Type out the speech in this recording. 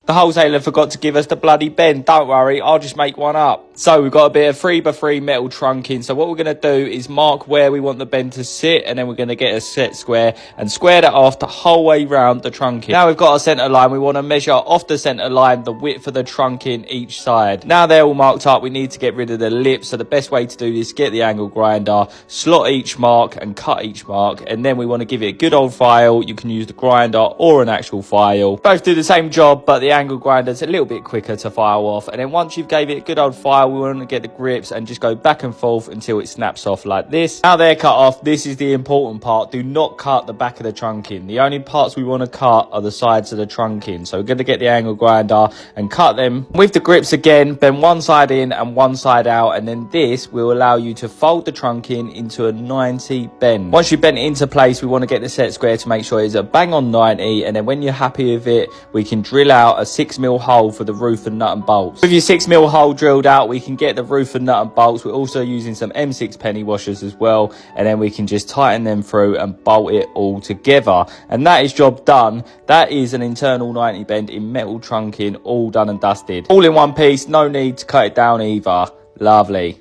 The wholesaler forgot to give us the bloody bend. Don't worry, I'll just make one up. So we've got a bit of 3x3 metal trunking. So what we're going to do is mark where we want the bend to sit, and then we're going to get a set square and square that off the whole way round the trunking. Now we've got our centre line. We want to measure off the centre line the width of the trunking each side. Now they're all marked up, we need to get rid of the lips. So the best way to do this, get the angle grinder, slot each mark and cut each mark, and then we want to give it a good old file. You can use the grinder or an actual file. Both do the same job, but the angle grinder is a little bit quicker to file off. And then once you've gave it a good old file, we want to get the grips and just go back and forth until it snaps off like this. Now they're cut off, this is the important part. Do not cut the back of the trunking. The only parts we want to cut are the sides of the trunking. So we're going to get the angle grinder and cut them with the grips again, bend one side in and one side out, and then this will allow you to fold the trunking into a 90 bend. Once you've bent it into place, we want to get the set square to make sure it's a bang on 90, and then when you're happy with it, we can drill out a 6mm hole for the roof and nut and bolts. With your 6mm hole drilled out, we can get the roof and nut and bolts. We're also using some M6 penny washers as well, and then we can just tighten them through and bolt it all together, and that is job done. That is an internal 90 bend in metal trunking, all done and dusted, all in one piece. No need to cut it down either. Lovely.